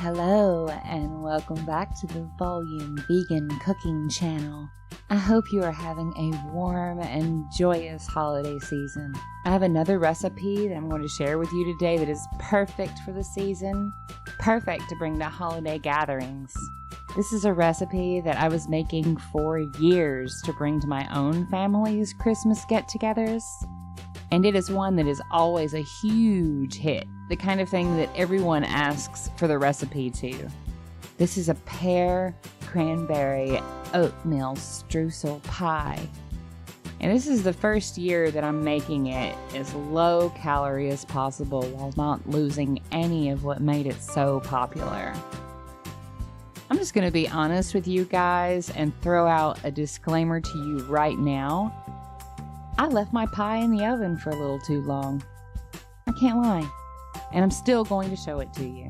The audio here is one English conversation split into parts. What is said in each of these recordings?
Hello and welcome back to the Volume Vegan Cooking Channel. I hope you are having a warm and joyous holiday season. I have another recipe that I'm going to share with you today that is perfect for the season, perfect to bring to holiday gatherings. This is a recipe that I was making for years to bring to my own family's Christmas get-togethers. And it is one that is always a huge hit, the kind of thing that everyone asks for the recipe to. This is a Pear-Cranberry Oatmeal Streusel Pie. And this is the first year that I'm making it as low calorie as possible while not losing any of what made it so popular. I'm just going to be honest with you guys and throw out a disclaimer to you right now. I left my pie in the oven for a little too long. I can't lie. And I'm still going to show it to you.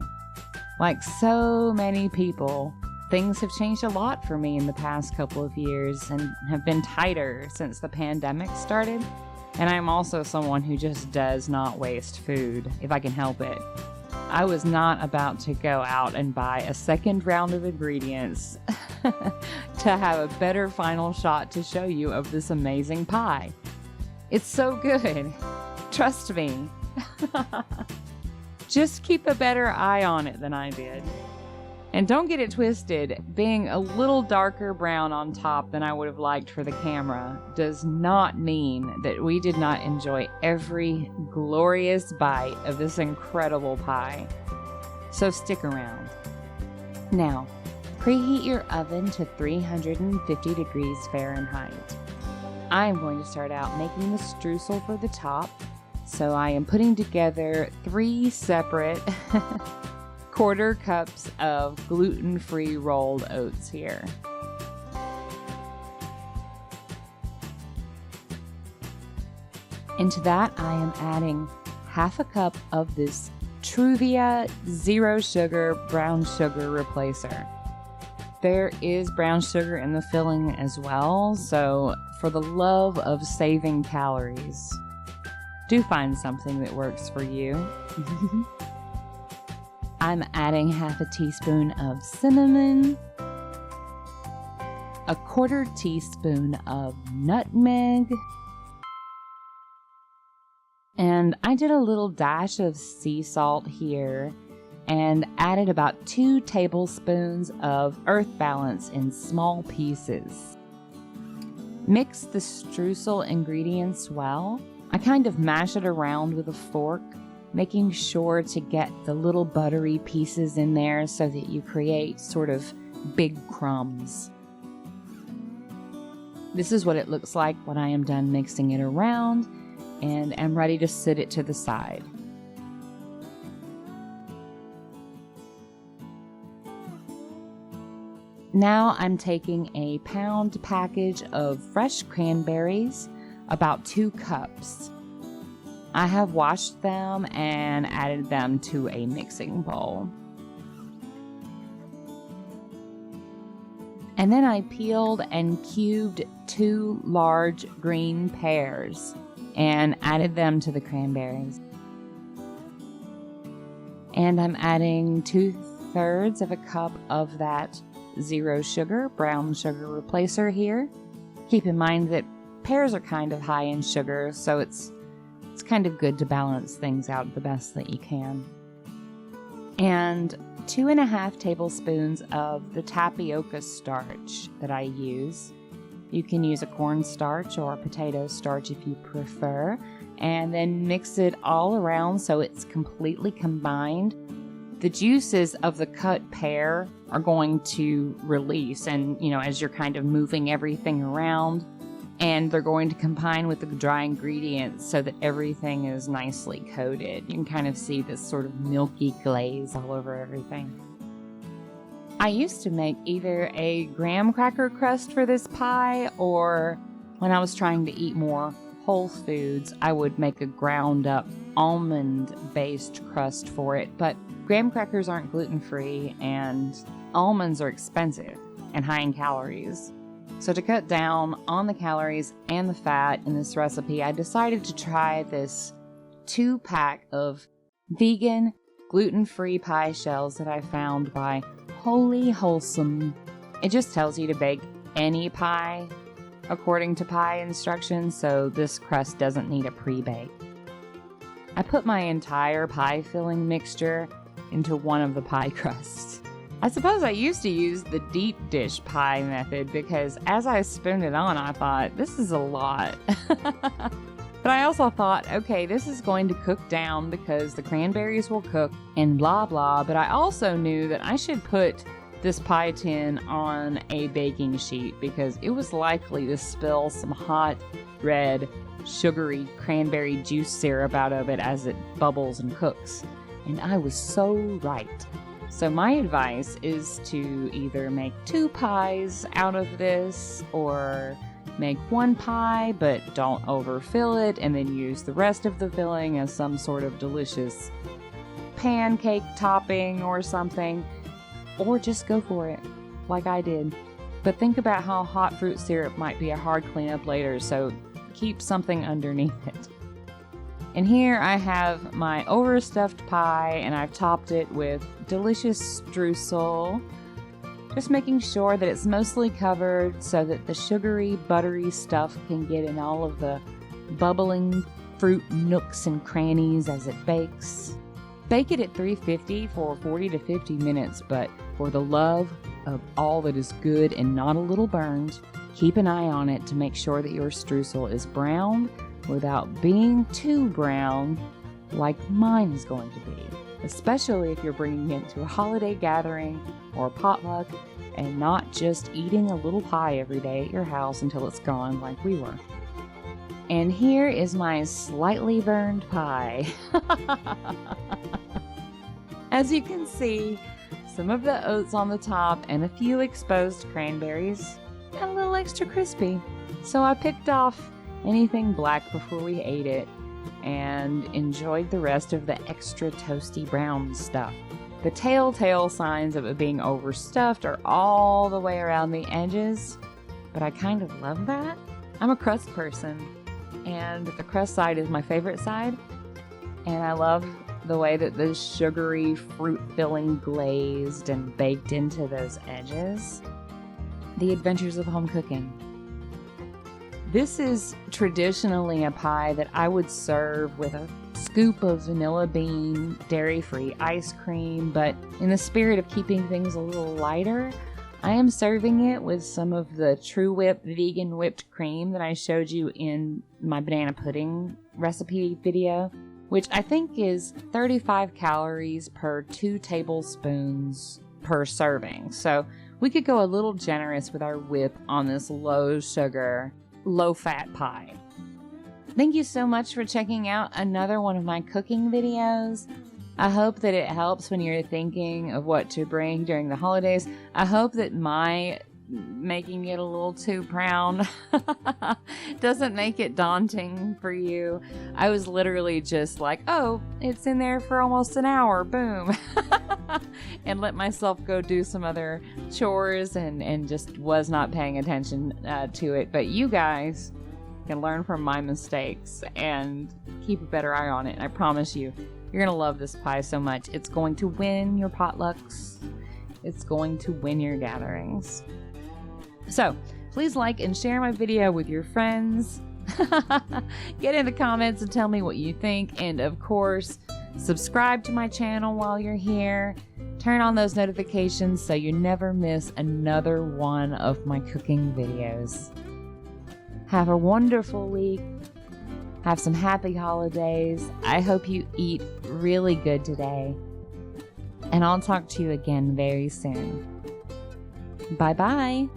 Like so many people, things have changed a lot for me in the past couple of years and have been tighter since the pandemic started. And I'm also someone who just does not waste food if I can help it. I was not about to go out and buy a second round of ingredients to have a better final shot to show you of this amazing pie. It's so good. Trust me. Just keep a better eye on it than I did. And don't get it twisted, being a little darker brown on top than I would have liked for the camera does not mean that we did not enjoy every glorious bite of this incredible pie. So stick around. Now, preheat your oven to 350 degrees Fahrenheit. I'm going to start out making the streusel for the top. So I am putting together 3 separate quarter cups of gluten-free rolled oats here. Into that I am adding half a cup of this Truvia zero sugar brown sugar replacer. There is brown sugar in the filling as well, so for the love of saving calories, do find something that works for you. I'm adding half a teaspoon of cinnamon, a quarter teaspoon of nutmeg, and I did a little dash of sea salt here and added about 2 tablespoons of earth balance in small pieces. Mix the streusel ingredients well. I kind of mash it around with a fork, making sure to get the little buttery pieces in there so that you create sort of big crumbs. This is what it looks like when I am done mixing it around and am ready to set it to the side. Now I'm taking a pound package of fresh cranberries, about 2 cups. I have washed them and added them to a mixing bowl. And then I peeled and cubed 2 large green pears and added them to the cranberries. And I'm adding 2/3 of a cup of that zero sugar brown sugar replacer here. Keep in mind that pears are kind of high in sugar, so it's kind of good to balance things out the best that you can. And 2.5 tablespoons of the tapioca starch that I use. You can use a corn starch or potato starch if you prefer, and then mix it all around so it's completely combined. The juices of the cut pear are going to release, and as you're kind of moving everything around, and they're going to combine with the dry ingredients so that everything is nicely coated. You can kind of see this sort of milky glaze all over everything. I used to make either a graham cracker crust for this pie, or when I was trying to eat more whole foods, I would make a ground up almond-based crust for it, but graham crackers aren't gluten-free and almonds are expensive and high in calories. So to cut down on the calories and the fat in this recipe, I decided to try this 2-pack of vegan gluten-free pie shells that I found by Wholly Wholesome. It just tells you to bake any pie according to pie instructions, so this crust doesn't need a pre-bake. I put my entire pie filling mixture into one of the pie crusts. I suppose I used to use the deep dish pie method because as I spooned it on, I thought, this is a lot. But I also thought, okay, this is going to cook down because the cranberries will cook and blah blah, but I also knew that I should put this pie tin on a baking sheet because it was likely to spill some hot, red, sugary cranberry juice syrup out of it as it bubbles and cooks. And I was so right. So my advice is to either make 2 pies out of this or make 1 pie, but don't overfill it, and then use the rest of the filling as some sort of delicious pancake topping or something. Or just go for it, like I did. But think about how hot fruit syrup might be a hard cleanup later, so keep something underneath it. And here I have my overstuffed pie, and I've topped it with delicious streusel. Just making sure that it's mostly covered so that the sugary, buttery stuff can get in all of the bubbling fruit nooks and crannies as it bakes. Bake it at 350 for 40 to 50 minutes, but for the love of all that is good and not a little burned, keep an eye on it to make sure that your streusel is browned without being too brown like mine is going to be, especially if you're bringing it to a holiday gathering or a potluck and not just eating a little pie every day at your house until it's gone like we were. And here is my slightly burned pie. As you can see, some of the oats on the top and a few exposed cranberries got a little extra crispy. So I picked off anything black before we ate it and enjoyed the rest of the extra toasty brown stuff. The telltale signs of it being overstuffed are all the way around the edges, but I kind of love that. I'm a crust person, and the crust side is my favorite side, and I love the way that the sugary fruit filling glazed and baked into those edges. The adventures of home cooking. This is traditionally a pie that I would serve with a scoop of vanilla bean, dairy-free ice cream, but in the spirit of keeping things a little lighter, I am serving it with some of the True Whip vegan whipped cream that I showed you in my banana pudding recipe video, which I think is 35 calories per 2 tablespoons per serving. So we could go a little generous with our whip on this low sugar, low fat pie. Thank you so much for checking out another one of my cooking videos. I hope that it helps when you're thinking of what to bring during the holidays. I hope that my making it a little too brown doesn't make it daunting for you. I was literally just like, oh, it's in there for almost an hour, boom. And let myself go do some other chores and just was not paying attention to it. But you guys can learn from my mistakes and keep a better eye on it. I promise you, you're going to love this pie so much. It's going to win your potlucks. It's going to win your gatherings. So, please like and share my video with your friends. Get in the comments and tell me what you think. And of course, subscribe to my channel while you're here. Turn on those notifications so you never miss another one of my cooking videos. Have a wonderful week. Have some happy holidays. I hope you eat really good today. And I'll talk to you again very soon. Bye-bye.